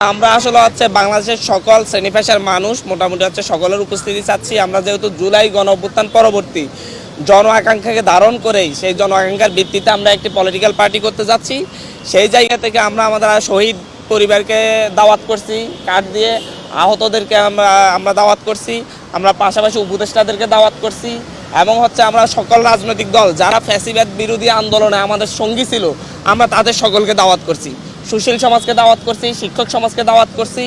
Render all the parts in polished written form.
আমরা আসলে বাংলাদেশের সকল শ্রেণী পেশার মানুষ মোটামুটি সকলের উপস্থিতি চাচ্ছি। আমরা যেহেতু জুলাই গণঅভ্যুত্থান পরবর্তী জন আকাঙ্ক্ষাকে ধারণ করেই সেই জন আকাঙ্ক্ষার ভিত্তিতে আমরা একটি পলিটিক্যাল পার্টি করতে যাচ্ছি। সেই জায়গা থেকে আমরা আমাদের শহীদ পরিবারকে দাওয়াত করছি, কার্ড দিয়ে আহতদেরকে আমরা দাওয়াত করছি, আমরা পাশাপাশি উপদেষ্টাদেরকে দাওয়াত করছি এবং আমরা সকল রাজনৈতিক দল যারা ফ্যাসিবাদ বিরোধী আন্দোলনে আমাদের সঙ্গী ছিল আমরা তাদের সকলকে দাওয়াত করছি। সুশীল সমাজকে দাওয়াত করছি, শিক্ষক সমাজকে দাওয়াত করছি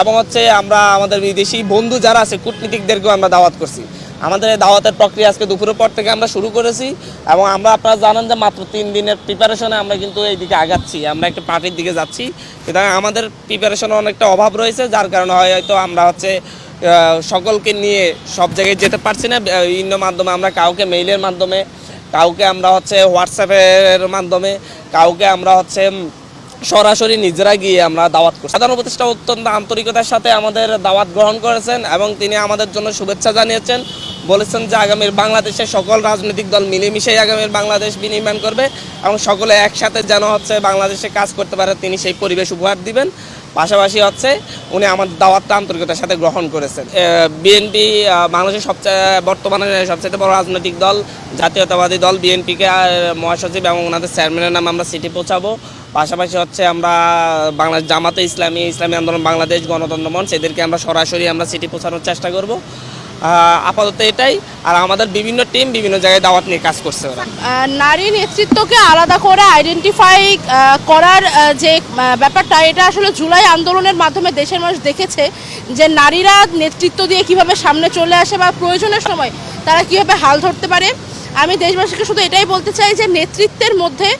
এবং আমরা আমাদের বিদেশি বন্ধু যারা আছে কূটনীতিকদেরকেও আমরা দাওয়াত করছি। আমাদের এই দাওয়াতের প্রক্রিয়া আজকে দুপুরের পর থেকে আমরা শুরু করেছি এবং আপনারা জানেন যে মাত্র 3 দিনের প্রিপারেশনে আমরা কিন্তু এই দিকে আগাচ্ছি, আমরা একটা পার্টির দিকে যাচ্ছি। সুতরাং আমাদের প্রিপারেশনে অনেকটা অভাব রয়েছে, যার কারণে হয়তো আমরা সকলকে নিয়ে সব জায়গায় যেতে পারছি না। বিভিন্ন মাধ্যমে আমরা কাউকে মেইলের মাধ্যমে, কাউকে আমরা হোয়াটসঅ্যাপের মাধ্যমে, কাউকে আমরা সরাসরি নিজেরা গিয়ে আমরা দাওয়াত করছি। সাধারণ উপদেষ্টা অত্যন্ত আন্তরিকতার সাথে আমাদের দাওয়াত গ্রহণ করেছেন এবং তিনি আমাদের জন্য শুভেচ্ছা জানিয়েছেন, বলেছেন যে আগামীর বাংলাদেশের সকল রাজনৈতিক দল মিলেমিশে আগামীর বাংলাদেশ বিনির্মাণ করবে এবং সকলে একসাথে যেন বাংলাদেশে কাজ করতে পারে তিনি সেই পরিবেশ উপহার দিবেন। পাশাপাশি উনি আমাদের দাওয়াতটা আন্তরিকতার সাথে গ্রহণ করেছেন। বিএনপি বাংলাদেশের বর্তমানে সবচেয়ে বড় রাজনৈতিক দল, জাতীয়তাবাদী দল বিএনপিকে মহাসচিব এবং ওনাদের চেয়ারম্যানের নামে আমরা চিঠি পৌঁছাবো। পাশাপাশি আমরা বাংলাদেশ জামাতে ইসলামী, ইসলামী আন্দোলন বাংলাদেশ, গণতন্ত্র মঞ্চ এদেরকে আমরা সরাসরি চিঠি পৌঁছানোর চেষ্টা করব। আপাতত এটাই। আর আমাদের বিভিন্ন টিম বিভিন্ন জায়গায় দাওয়াত নিয়ে কাজ করছে। ওরা নারী নেতৃত্বকে আলাদা করে আইডেন্টিফাই করার যে ব্যাপারটা, এটা আসলে জুলাই আন্দোলনের মাধ্যমে দেশের মানুষ দেখেছে যে নারীরা নেতৃত্ব দিয়ে কিভাবে সামনে চলে আসে বা প্রয়োজনের সময় তারা কিভাবে হাল ধরতে পারে। আমি দেশবাসীকে শুধু এটাই বলতে চাই যে নেতৃত্বের মধ্যে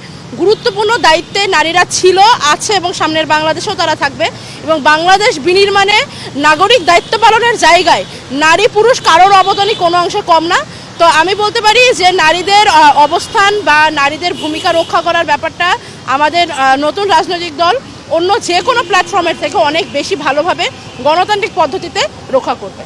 গুরুত্বপূর্ণ দায়িত্বে নারীরা ছিল, আছে এবং সামনের বাংলাদেশেও তারা থাকবে এবং বাংলাদেশ বিনির্মাণে নাগরিক দায়িত্ব পালনের জায়গায় নারী পুরুষ কারোর অবদানই কোনো অংশে কম না। তো আমি বলতে পারি যে নারীদের অবস্থান বা নারীদের ভূমিকা রক্ষা করার ব্যাপারটা আমাদের নতুন রাজনৈতিক দল অন্য যে কোনো প্ল্যাটফর্মের থেকে অনেক বেশি ভালোভাবে গণতান্ত্রিক পদ্ধতিতে রক্ষা করবে।